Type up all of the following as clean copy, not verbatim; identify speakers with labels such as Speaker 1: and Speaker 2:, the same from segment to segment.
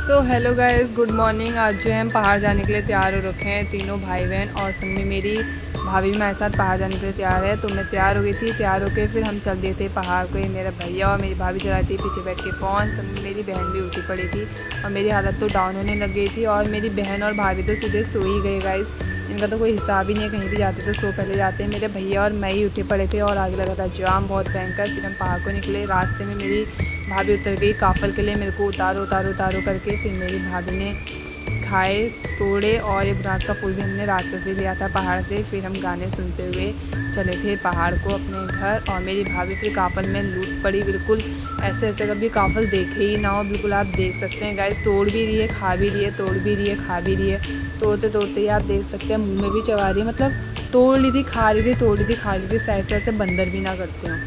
Speaker 1: तो hello guys, good morning. आज जो है हम पहाड़ जाने के लिए तैयार हो रखे हैं, तीनों भाई बहन, और संग में मेरी भाभी भी हमारे साथ पहाड़ जाने के लिए तैयार है। तो मैं तैयार हो गई थी, तैयार होकर फिर हम चल दिए थे पहाड़ को। ये मेरा भैया और मेरी भाभी चला रही थी पीछे बैठ के फ़ोन। संग में मेरी बहन भी उठी पड़ी थी और मेरी हालत तो डाउन होने लग गई थी। और मेरी बहन और भाभी तो सीधे सो ही गए गाइस, इनका तो कोई हिसाब ही नहीं है, कहीं भी जाते तो सो पहले जाते हैं। मेरे भैया और मैं ही उठे पड़े थे और आगे लगा था जाम बहुत भयंकर। फिर हम पहाड़ को निकले, रास्ते में मेरी भाभी उतर गई काफ़ल के लिए, मेरे को उतारो उतारो उतारो करके। फिर मेरी भाभी ने खाए तोड़े, और ये बुरांस का फूल भी हमने रास्ते से लिया था पहाड़ से। फिर हम गाने सुनते हुए चले थे पहाड़ को अपने घर। और मेरी भाभी फिर काफ़ल में लूट पड़ी, बिल्कुल ऐसे ऐसे कभी काफ़ल देखे ही ना हो। बिल्कुल आप देख सकते हैं गाइस, तोड़ भी रही है, खा भी रही है, तोड़ भी रही है, खा भी रही है। तोड़ते तोड़ते ही आप देख सकते हैं मुँह में भी चबा रही है, मतलब तोड़ ली थी, खा रही थी, तोड़ ली थी, खा रही थी। साइड से ऐसे बंदर भी ना करते हों,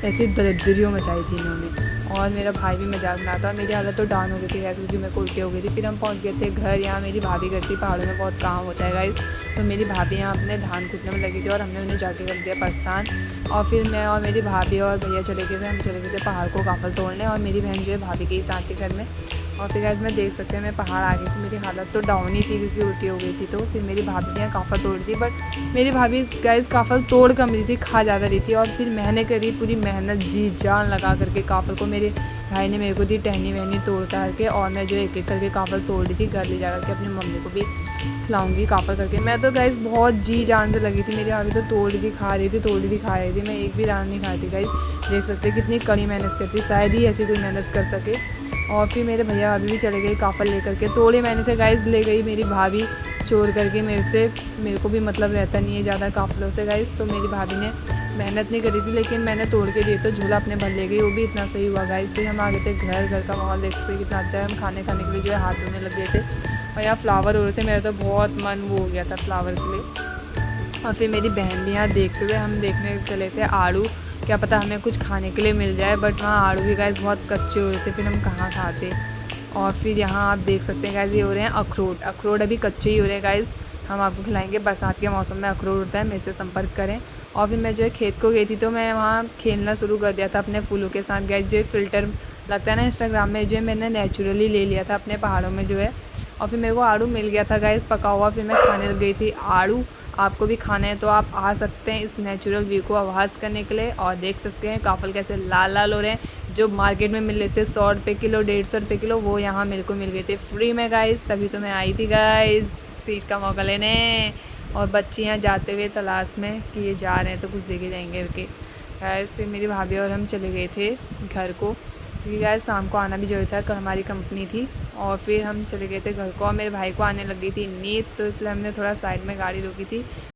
Speaker 1: ऐसी दरिद्रियों मचाई थी इन्होंने। और मेरा भाई भी मजाक बनाता, और मेरी हालत तो डाउन हो गई थी गाइस, क्योंकि मेरे को उल्टी हो गई थी। फिर हम पहुंच गए थे घर। यहाँ मेरी भाभी घर थी, पहाड़ों में बहुत काम होता है गाइस। तो मेरी भाभी यहाँ अपने धान कूटने में लगी थी और हमने उन्हें जाके कर दिया परेशान। और फिर मैं और मेरी भाभी और भैया चले गए थे, हम चले गए थे पहाड़ को काफ़ल तोड़ने। और मेरी बहन जो है भाभी के ही साथ थी घर में। और फिर गाइस मैं देख सकते हैं मैं पहाड़ आ गई थी, मेरी हालत तो डाउन ही थी क्योंकि उल्टी हो गई थी। तो फिर मेरी भाभी ने यहाँ काफ़ल तोड़ दी, बट मेरी भाभी गाइस काफ़ल तोड़ कम रही थी, खा ज़्यादा रही थी। और फिर मैंने करी पूरी मेहनत, जी जान लगा करके काफ़ल को। मेरे भाई ने मेरे को दी टहनी वहनी तोड़ ताड़ के, और मैं जो एक एक करके काफ़ल तोड़ ली थी, घर ले जा करके अपनी मम्मी को भी खिलाऊंगी काफ़ल करके। मैं तो गाइस बहुत जी जान से लगी थी, मेरी भाभी तो तोड़ रही थी, खा रही थी, तोड़ रही थी, खा रही थी। मैं एक भी दाना नहीं खाई थी गाइस। देख सकते हैं कितनी कड़ी मेहनत करती, शायद ही ऐसी कोई मेहनत कर सके। और फिर मेरे भैया भाभी भी चले गए काफ़ल लेकर के। तोड़े मैंने थे गाइस, ले गई मेरी भाभी चोर करके मेरे से। मेरे को भी मतलब रहता नहीं है ज़्यादा काफ़लों से गाइस, तो मेरी भाभी ने मेहनत नहीं करी थी, लेकिन मैंने तोड़ के दिए तो झूला अपने भर ले गई, वो भी इतना सही हुआ गाइस। फिर हम आ गए थे घर। घर का माहौल देख सकते कितना अच्छा है। हम खाने के लिए जो है हाथ धोने लग गए थे, और यहाँ फ्लावर हो रहे थे। मेरा तो बहुत मन वो हो गया था फ्लावर के लिए। और फिर मेरी बहन भी यहाँ देखते हुए, हम देखने चले थे आड़ू, क्या पता हमें कुछ खाने के लिए मिल जाए। बट वहाँ आड़ू भी गाइस बहुत कच्चे हो रहे थे, फिर हम कहाँ खाते। और फिर यहाँ आप देख सकते हैं गाइस, ये हो रहे हैं अखरोट। अखरोट अभी कच्चे ही हो रहे हैं गाइस, हम आपको खिलाएंगे। बरसात के मौसम में अखरोट होता है, मेरे से संपर्क करें। और फिर मैं जो है खेत को गई थी, तो मैं वहाँ खेलना शुरू कर दिया था अपने फूलों के साथ गाइस। जो है फ़िल्टर लगता है ना इंस्टाग्राम में, जो है मैंने नेचुरली ले लिया था अपने पहाड़ों में जो है। और फिर मेरे को आड़ू मिल गया था गाइस पका हुआ, फिर मैं खाने लग गई थी आड़ू। आपको भी खाना है तो आप आ सकते हैं इस नेचुरल व्यू को आभास करने के लिए। और देख सकते हैं काफ़ल कैसे लाल लाल हो रहे हैं। जो मार्केट में मिल रहे थे 100 रुपये किलो, 150 रुपये किलो, वो यहाँ मेरे को मिल गए थे फ्री में गाइस। तभी तो मैं आई थी गाइस सीट का मौका लेने। और बच्चे यहाँ जाते हुए तलाश में कि ये जा रहे हैं तो कुछ देखे जाएंगे करके गाइस। फिर मेरी भाभी और हम चले गए थे घर को, क्योंकि गाइस शाम को आना भी जरूरी था, कल हमारी कंपनी थी। और फिर हम चले गए थे घर को, और मेरे भाई को आने लग गई थी नींद, तो इसलिए हमने थोड़ा साइड में गाड़ी रोकी थी।